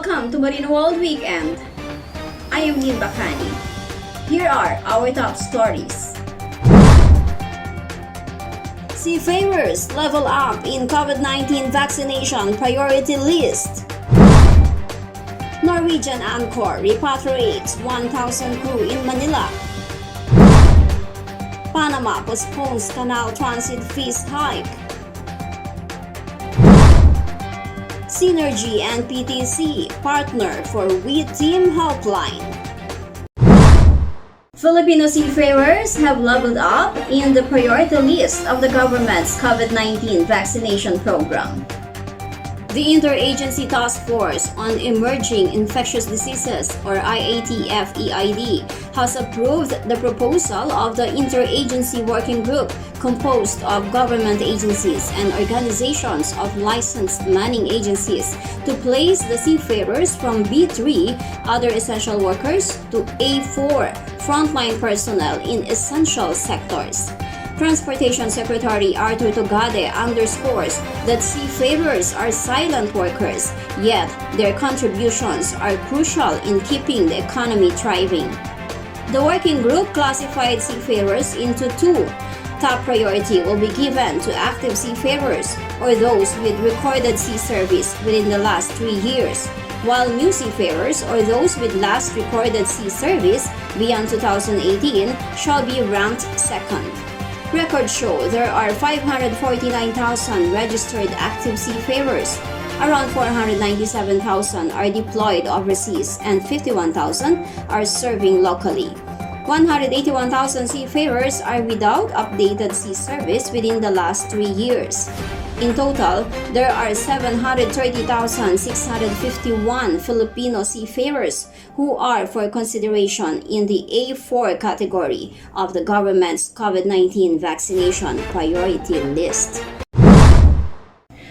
Welcome to Marino World Weekend. I am Lynn Bacani. Here are our top stories. Seafarers level up in COVID-19 vaccination priority list. Norwegian Anchor repatriates 1,000 crew in Manila. Panama postpones canal transit fees hike. Synergy and PTC partner for We Team Helpline. Filipino seafarers have leveled up in the priority list of the government's COVID-19 vaccination program. The Interagency Task Force on Emerging Infectious Diseases, or IATF-EID, has approved the proposal of the Interagency Working Group composed of government agencies and organizations of licensed manning agencies to place the seafarers from B3, other essential workers, to A4, frontline personnel in essential sectors. Transportation Secretary Arthur Togade underscores that seafarers are silent workers, yet their contributions are crucial in keeping the economy thriving. The working group classified seafarers into two. Top priority will be given to active seafarers or those with recorded sea service within the last 3 years, while new seafarers or those with last recorded sea service beyond 2018 shall be ranked second. Records show there are 549,000 registered active seafarers. Around 497,000 are deployed overseas and 51,000 are serving locally. 181,000 seafarers are without updated sea service within the last 3 years. In total, there are 730,651 Filipino seafarers who are for consideration in the A4 category of the government's COVID-19 vaccination priority list.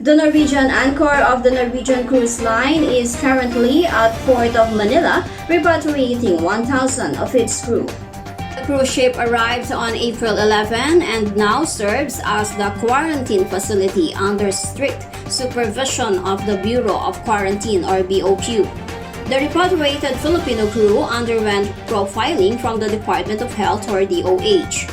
The Norwegian Anchor of the Norwegian Cruise Line is currently at Port of Manila, repatriating 1,000 of its crew. The cruise ship arrived on April 11 and now serves as the quarantine facility under strict supervision of the Bureau of Quarantine or BOQ. The repatriated Filipino crew underwent profiling from the Department of Health or DOH.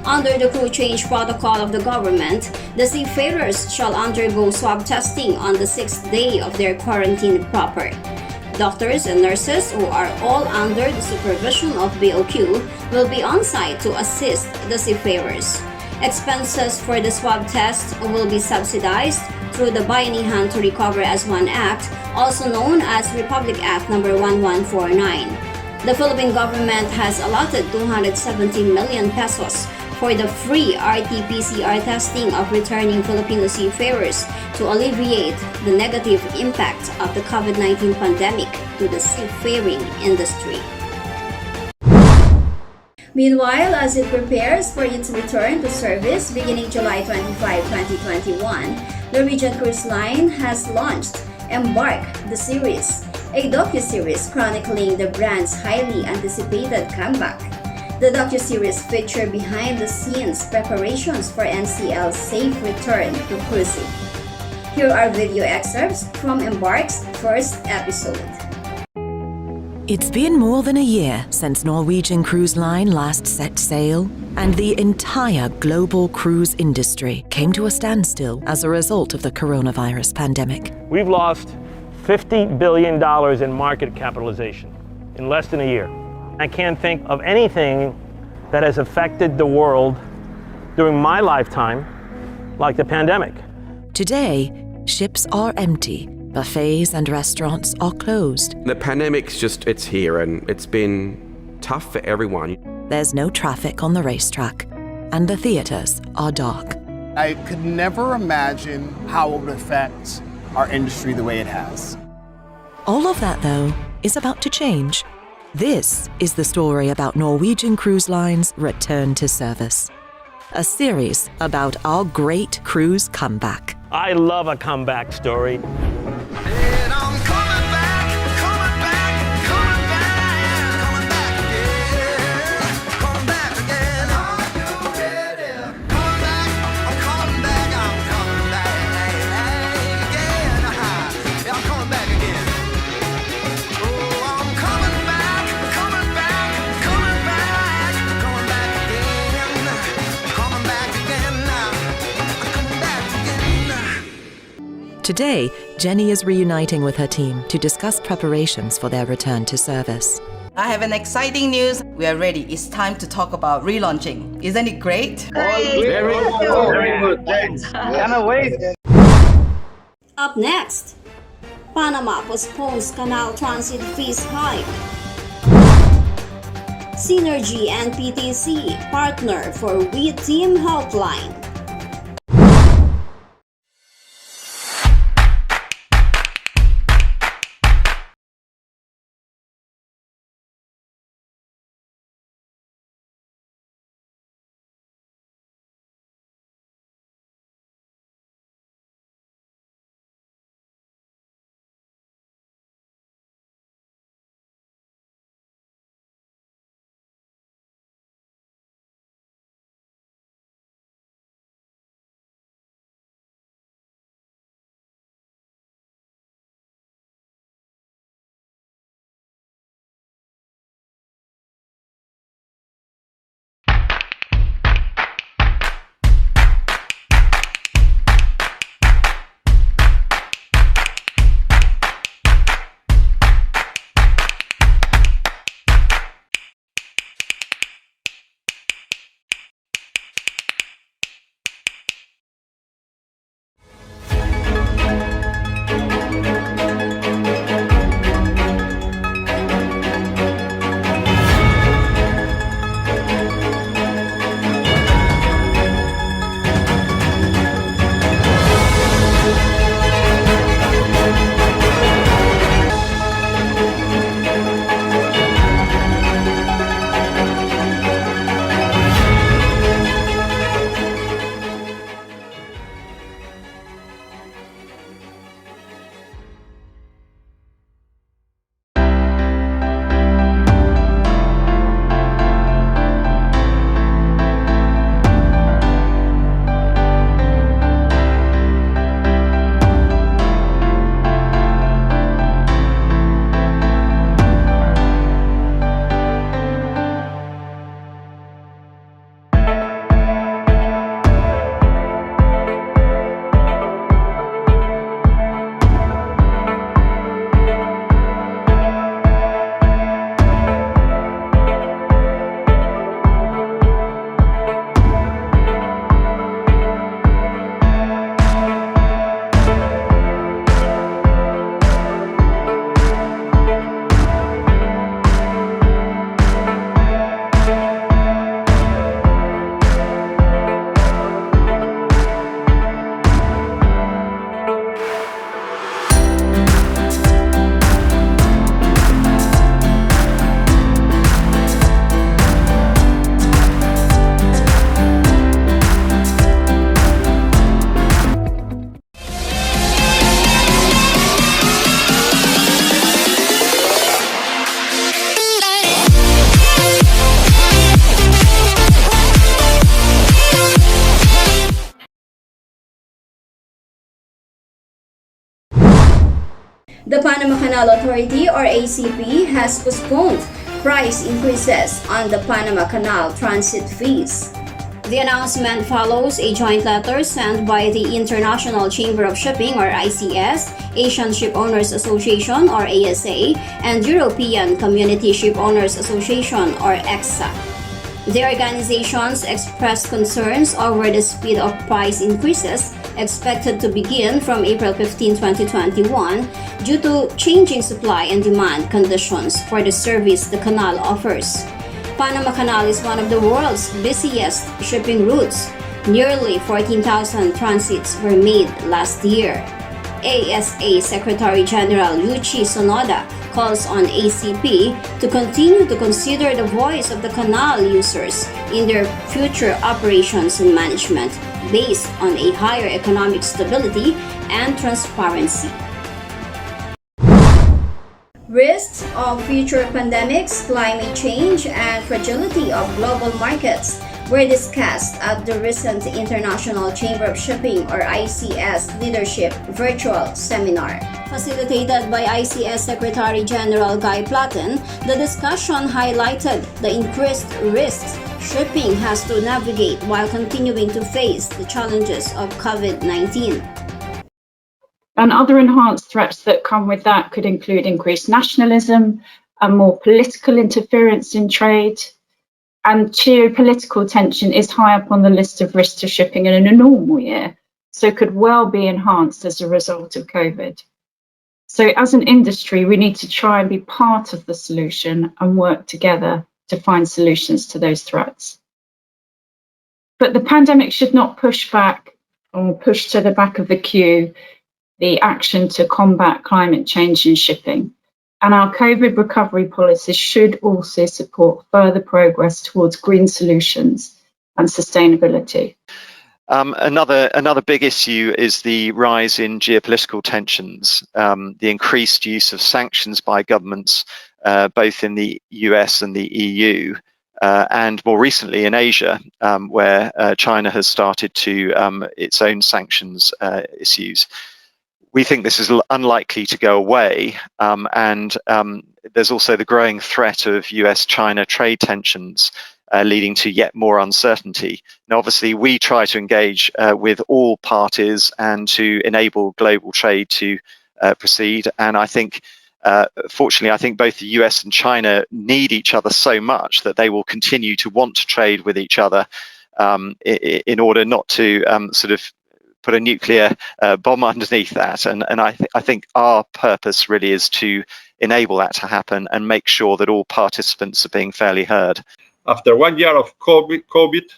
Under the crew change protocol of the government, the seafarers shall undergo swab testing on the 6th day of their quarantine proper. Doctors and nurses who are all under the supervision of BOQ will be on site to assist the seafarers. Expenses for the swab test will be subsidized through the Buy Any Hand to Recover as One Act, also known as Republic Act No. 1149. The Philippine government has allotted 270 million pesos for the free RT-PCR testing of returning Filipino seafarers to alleviate the negative impact of the COVID-19 pandemic to the seafaring industry. Meanwhile, as it prepares for its return to service beginning July 25, 2021, Norwegian Cruise Line has launched Embark, the series, a docuseries chronicling the brand's highly anticipated comeback. The docuseries feature behind-the-scenes preparations for NCL's safe return to cruising. Here are video excerpts from Embark's first episode. It's been more than a year since Norwegian Cruise Line last set sail, and the entire global cruise industry came to a standstill as a result of the coronavirus pandemic. We've lost $50 billion in market capitalization in less than a year. I can't think of anything that has affected the world during my lifetime like the pandemic. Today, ships are empty, buffets and restaurants are closed. The pandemic's it's here, and it's been tough for everyone. There's no traffic on the racetrack, and the theaters are dark. I could never imagine how it would affect our industry the way it has. All of that, though, is about to change. This is the story about Norwegian Cruise Line's return to service. A series about our great cruise comeback. I love a comeback story. Today, Jenny is reuniting with her team to discuss preparations for their return to service. I have an exciting news. We are ready. It's time to talk about relaunching. Isn't it great? Very good. Thanks. Cannot wait. Up next, Panama postpones canal transit fees hike. Synergy and PTC partner for We Team Helpline. The Panama Canal Authority or ACP has postponed price increases on the Panama Canal transit fees. The announcement follows a joint letter sent by the International Chamber of Shipping or ICS, Asian Ship Owners Association or ASA, and European Community Ship Owners Association or EXA. The organizations expressed concerns over the speed of price increases expected to begin from April 15, 2021 due to changing supply and demand conditions for the service the canal offers. Panama Canal is one of the world's busiest shipping routes. Nearly 14,000 transits were made last year. ASA Secretary General Yuichi Sonoda calls on ACP to continue to consider the voice of the canal users in their future operations and management based on a higher economic stability and transparency. Risks of future pandemics, climate change, and fragility of global markets were discussed at the recent International Chamber of Shipping or ICS Leadership Virtual Seminar. Facilitated by ICS Secretary General Guy Platten, the discussion highlighted the increased risks shipping has to navigate while continuing to face the challenges of COVID-19. And other enhanced threats that come with that could include increased nationalism and more political interference in trade. And geopolitical tension is high up on the list of risks to shipping in a normal year, so could well be enhanced as a result of COVID. So as an industry, we need to try and be part of the solution and work together to find solutions to those threats. But the pandemic should not push back or push to the back of the queue the action to combat climate change in shipping. And our COVID recovery policies should also support further progress towards green solutions and sustainability. Another big issue is the rise in geopolitical tensions, the increased use of sanctions by governments, both in the US and the EU, and more recently in Asia, where China has started to its own sanctions issues. We think this is unlikely to go away, and there's also the growing threat of US-China trade tensions leading to yet more uncertainty. Now, obviously, we try to engage with all parties and to enable global trade to proceed. And I think, fortunately, I think both the US and China need each other so much that they will continue to want to trade with each other in order not to sort of put a nuclear bomb underneath that. And I think our purpose really is to enable that to happen and make sure that all participants are being fairly heard. After 1 year of COVID,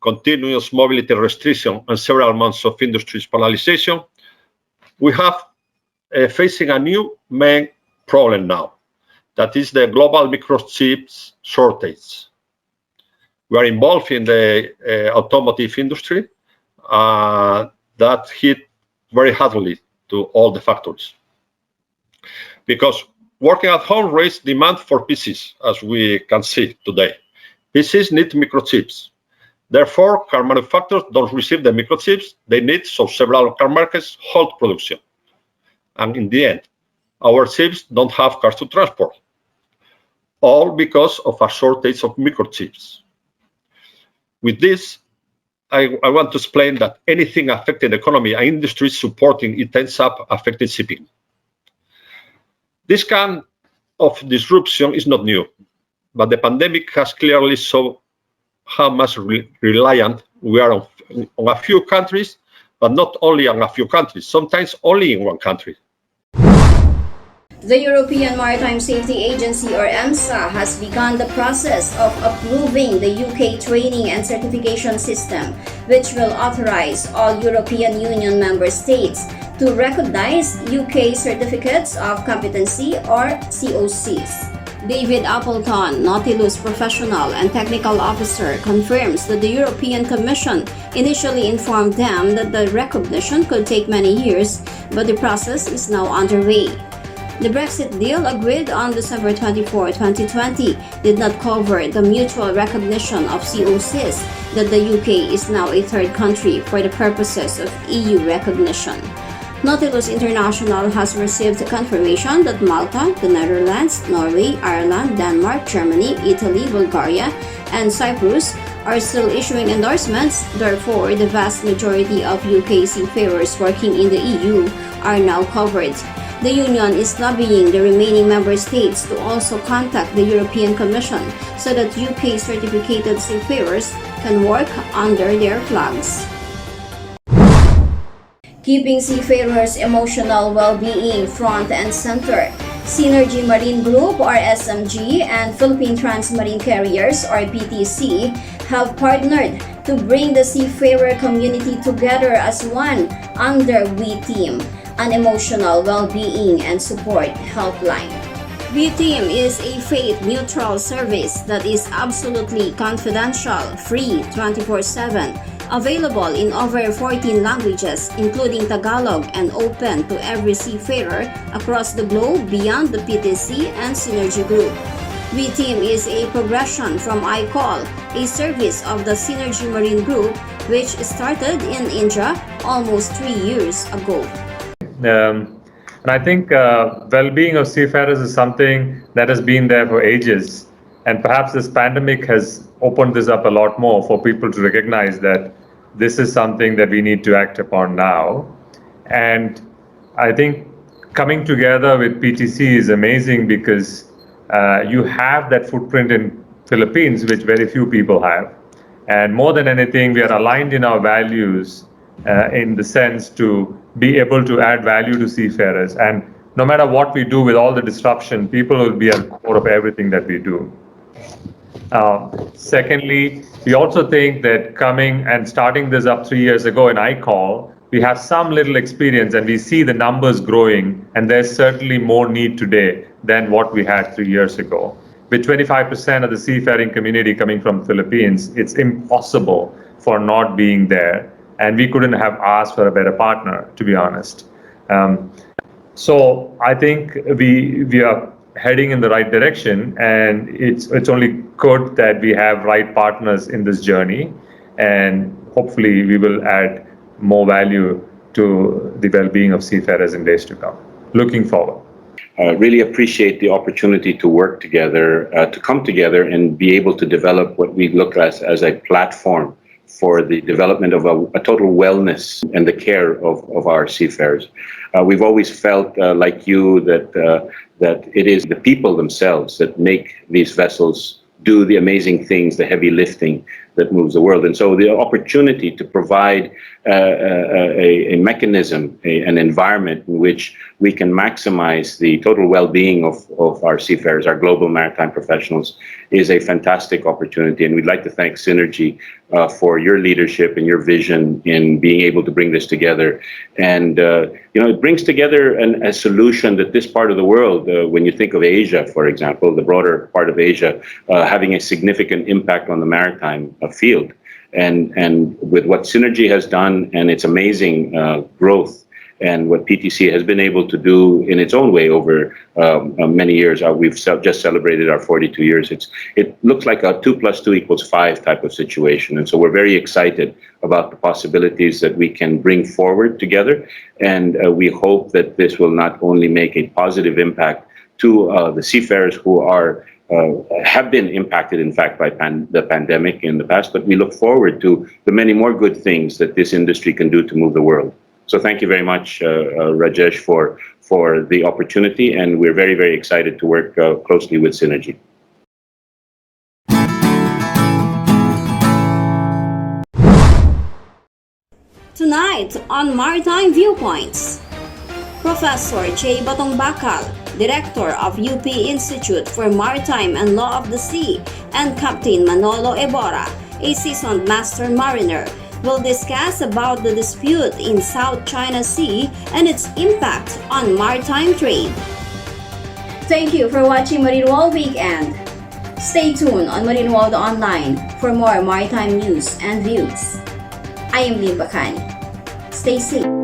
continuous mobility restriction, and several months of industry's paralization, we have facing a new main problem now. That is the global microchips shortage. We are involved in the automotive industry. That hit very hardly to all the factories, because working at home raised demand for PCs, as we can see today. PCs need microchips. Therefore, car manufacturers don't receive the microchips they need, so several car markets halt production. And in the end, our ships don't have cars to transport, all because of a shortage of microchips. With this, I want to explain that anything affecting the economy and industry supporting it ends up affecting shipping. This kind of disruption is not new, but the pandemic has clearly shown how much reliant we are on a few countries, but not only on a few countries, sometimes only in one country. The European Maritime Safety Agency, or EMSA, has begun the process of approving the UK training and certification system, which will authorize all European Union member states to recognize UK certificates of competency, or COCs. David Appleton, Nautilus Professional and Technical Officer, confirms that the European Commission initially informed them that the recognition could take many years, but the process is now underway. The Brexit deal, agreed on December 24, 2020, did not cover the mutual recognition of COCs that the UK is now a third country for the purposes of EU recognition. Nautilus International has received confirmation that Malta, the Netherlands, Norway, Ireland, Denmark, Germany, Italy, Bulgaria, and Cyprus are still issuing endorsements. Therefore, the vast majority of UK seafarers working in the EU are now covered. The Union is lobbying the remaining member states to also contact the European Commission so that UK certificated seafarers can work under their flags. Keeping seafarers' emotional well-being front and center, Synergy Marine Group, or SMG, and Philippine Transmarine Carriers, or PTC, have partnered to bring the seafarer community together as one under We Team, an emotional well-being and support helpline. We Team is a faith-neutral service that is absolutely confidential, free 24/7, available in over 14 languages, including Tagalog, and open to every seafarer across the globe beyond the PTC and Synergy Group. We Team is a progression from iCall, a service of the Synergy Marine Group, which started in India almost 3 years ago. And I think well-being of seafarers is something that has been there for ages. And perhaps this pandemic has opened this up a lot more for people to recognize that this is something that we need to act upon now. And I think coming together with PTC is amazing because you have that footprint in Philippines, which very few people have. And more than anything, we are aligned in our values in the sense to be able to add value to seafarers. And no matter what we do with all the disruption, people will be at the core of everything that we do. Secondly, we also think that coming and starting this up 3 years ago in ICAL, we have some little experience and we see the numbers growing, and there's certainly more need today than what we had 3 years ago. With 25% of the seafaring community coming from Philippines, it's impossible for not being there, and we couldn't have asked for a better partner, to be honest. So I think we are heading in the right direction, and it's only good that we have right partners in this journey, and hopefully we will add more value to the well-being of seafarers in days to come. Looking forward. Really appreciate the opportunity to work together, to come together and be able to develop what we look at as a platform for the development of a total wellness and the care of our seafarers. We've always felt like you that it is the people themselves that make these vessels do the amazing things, the heavy lifting that moves the world. And so the opportunity to provide a mechanism, an environment in which we can maximize the total well-being of our seafarers, our global maritime professionals, is a fantastic opportunity. And we'd like to thank Synergy for your leadership and your vision in being able to bring this together. And it brings together a solution that this part of the world, when you think of Asia, for example, the broader part of Asia, having a significant impact on the maritime field. And with what Synergy has done and its amazing growth, and what PTC has been able to do in its own way over many years. We've just celebrated our 42 years. It looks like a 2 + 2 = 5 type of situation. And so we're very excited about the possibilities that we can bring forward together. And we hope that this will not only make a positive impact to the seafarers who have been impacted, in fact, by the pandemic in the past, but we look forward to the many more good things that this industry can do to move the world. So thank you very much, Rajesh, for the opportunity, and we're very, very excited to work closely with Synergy. Tonight on Maritime Viewpoints, Professor J. Batong Bakal, Director of UP Institute for Maritime and Law of the Sea, and Captain Manolo Ebora, a seasoned master mariner, will discuss about the dispute in South China Sea and its impact on maritime trade. Thank you for watching Marino World Weekend. Stay tuned on Marino World Online for more maritime news and views. I am Lynn Bacani. Stay safe.